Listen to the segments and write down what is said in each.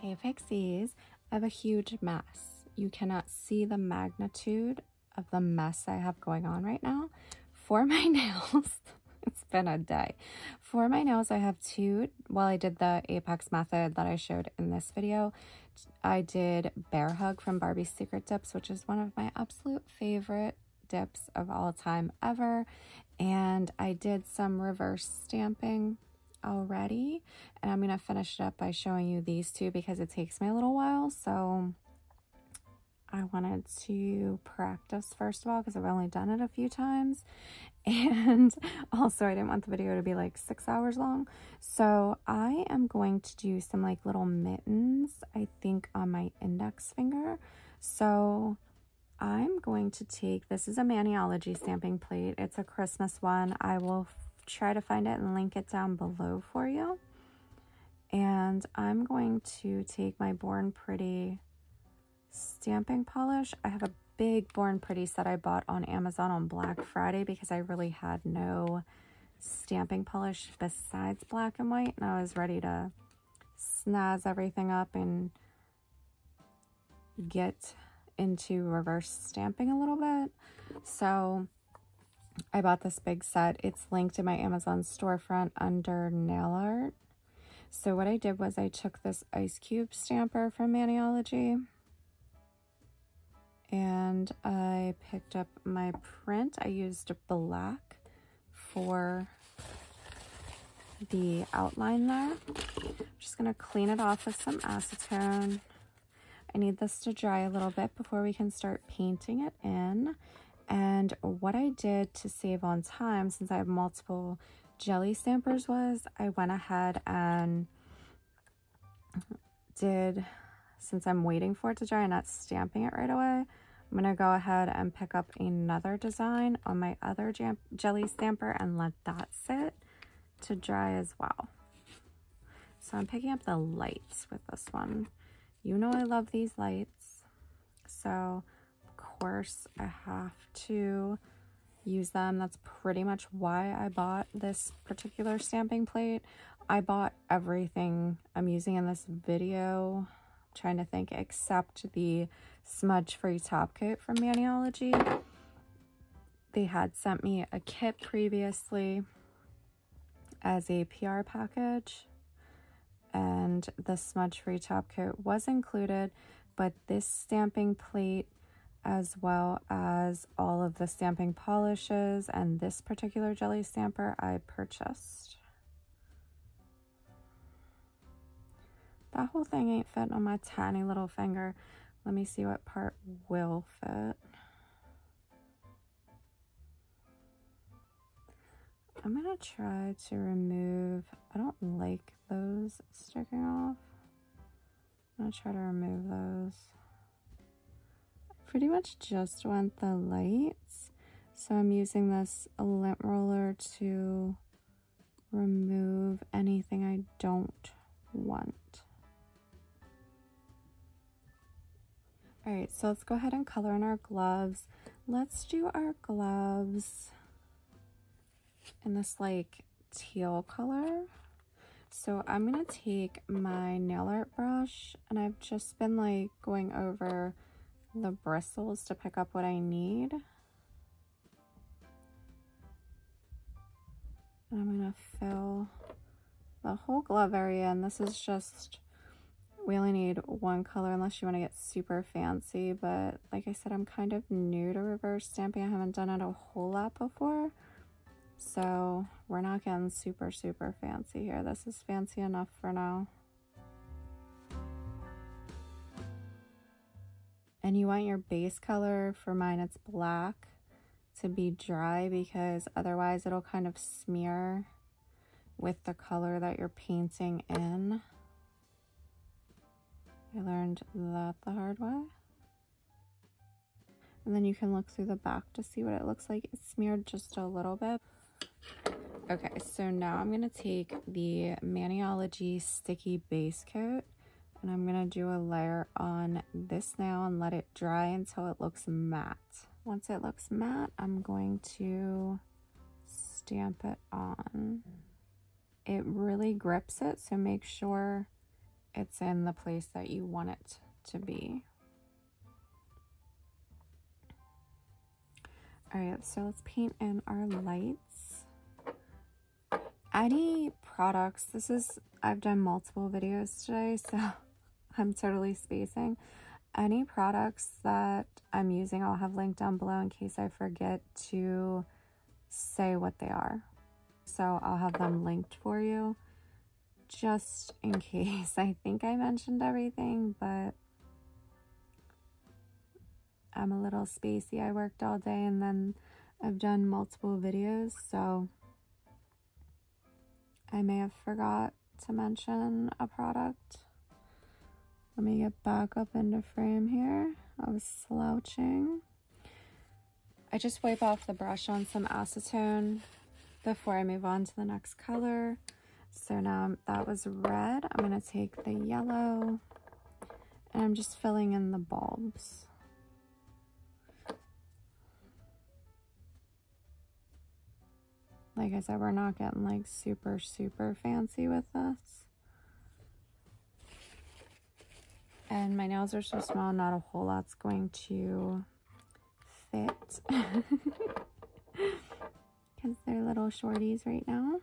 Hey Pixies, I have a huge mess. You cannot see the magnitude of the mess I have going on right now. For my nails, it's been a day. For my nails, I have I did the Apex method that I showed in this video. I did Bear Hug from Barbie's Secret Dips, which is one of my absolute favorite dips of all time ever. And I did some reverse stamping already, and I'm gonna finish it up by showing you these two because it takes me a little while, so I wanted to practice first of all because I've only done it a few times, and also I didn't want the video to be like 6 hours long. So I am going to do some like little mittens, I think, on my index finger. So I'm going to take, this is a Maniology stamping plate. It's a Christmas one. I will try to find it and link it down below for you. And I'm going to take my Born Pretty stamping polish. I have a big Born Pretty set I bought on Amazon on Black Friday because I really had no stamping polish besides black and white, and I was ready to snazz everything up and get into reverse stamping a little bit. So I bought this big set. It's linked in my Amazon storefront under nail art. So what I did was I took this ice cube stamper from Maniology and I picked up my print. I used black for the outline there. I'm just going to clean it off with some acetone. I need this to dry a little bit before we can start painting it in. And what I did to save on time, since I have multiple jelly stampers, was I went ahead and did, since I'm waiting for it to dry and not stamping it right away, I'm going to go ahead and pick up another design on my other jelly stamper and let that sit to dry as well. So I'm picking up the lights with this one. You know I love these lights, so course I have to use them. That's pretty much why I bought this particular stamping plate. I bought everything I'm using in this video, I'm trying to think, except the smudge free top coat from Maniology. They had sent me a kit previously as a PR package, and the smudge free top coat was included, but this stamping plate, as well as all of the stamping polishes and this particular jelly stamper, I purchased. That whole thing ain't fitting on my tiny little finger. Let me see what part will fit. I'm gonna try to remove, I don't like those sticking off. I'm gonna try to remove those. Pretty much just want the lights, so I'm using this lint roller to remove anything I don't want. All right, so let's go ahead and color in our gloves. Let's do our gloves in this like teal color. So I'm gonna take my nail art brush, and I've just been like going over the bristles to pick up what I need. And I'm gonna fill the whole glove area, and this is just, we only need one color unless you want to get super fancy, but like I said, I'm kind of new to reverse stamping. I haven't done it a whole lot before, so we're not getting super fancy here. This is fancy enough for now. And you want your base color, for mine it's black, to be dry because otherwise it'll kind of smear with the color that you're painting in. I learned that the hard way. And then you can look through the back to see what it looks like. It's smeared just a little bit. Okay, so now I'm gonna take the Maniology sticky base coat, and I'm gonna do a layer on this nail and let it dry until it looks matte. Once it looks matte, I'm going to stamp it on. It really grips it, so make sure it's in the place that you want it to be. All right, so let's paint in our lights. Any products, I've done multiple videos today, so I'm totally spacing. Any products that I'm using, I'll have linked down below in case I forget to say what they are. So I'll have them linked for you, just in case. I think I mentioned everything, but I'm a little spacey. I worked all day and then I've done multiple videos, so I may have forgot to mention a product. Let me get back up into frame here. I was slouching. I just wipe off the brush on some acetone before I move on to the next color. So now that was red. I'm gonna take the yellow and I'm just filling in the bulbs. Like I said, we're not getting like super fancy with this. And my nails are so small, not a whole lot's going to fit. Because they're little shorties right now.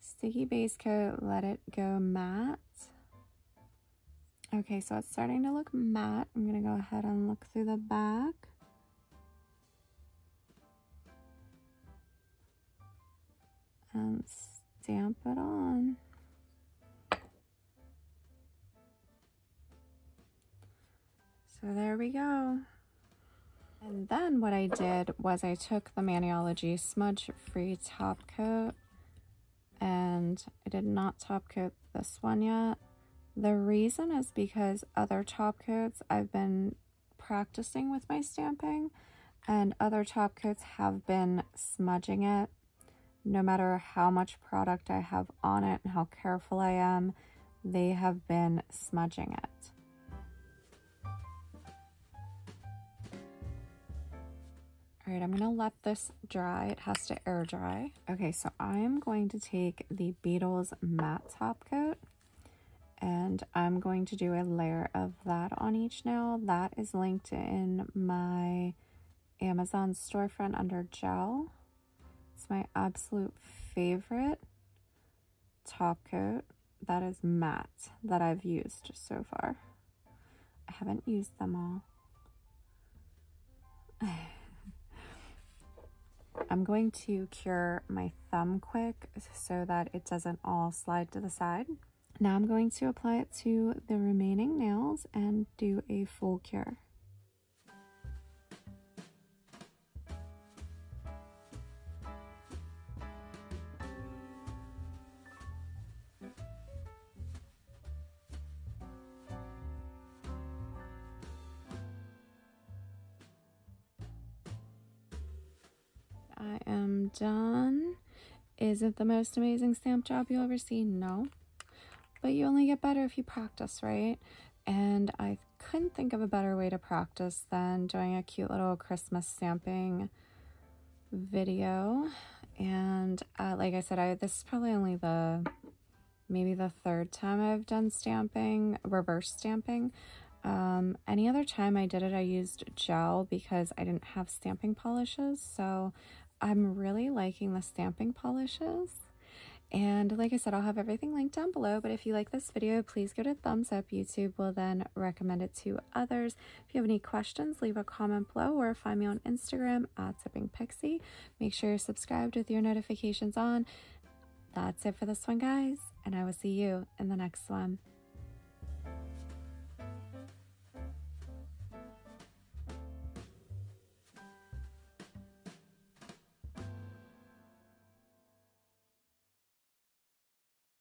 Sticky base coat, let it go matte. Okay, so it's starting to look matte. I'm gonna go ahead and look through the back. And stamp it on. So there we go. And then what I did was I took the Maniology Smudge Free Top Coat, and I did not top coat this one yet. The reason is because other top coats, I've been practicing with my stamping, and other top coats have been smudging it. No matter how much product I have on it and how careful I am, they have been smudging it. All right, I'm gonna let this dry. It has to air dry. Okay, so I'm going to take the Beetles matte top coat and I'm going to do a layer of that on each nail. That is linked in my Amazon storefront under gel. It's my absolute favorite top coat that is matte that I've used so far. I haven't used them all. I'm going to cure my thumb quick so that it doesn't all slide to the side. Now I'm going to apply it to the remaining nails and do a full cure. I am done. Is it the most amazing stamp job you'll ever see? No. But you only get better if you practice, right? And I couldn't think of a better way to practice than doing a cute little Christmas stamping video. And like I said, this is probably only maybe the third time I've done stamping, reverse stamping. Any other time I did it, I used gel because I didn't have stamping polishes. So I'm really liking the stamping polishes. And like I said, I'll have everything linked down below. But if you like this video, please give it a thumbs up. YouTube will then recommend it to others. If you have any questions, leave a comment below or find me on Instagram @tippingpixie. Make sure you're subscribed with your notifications on. That's it for this one, guys, and I will see you in the next one.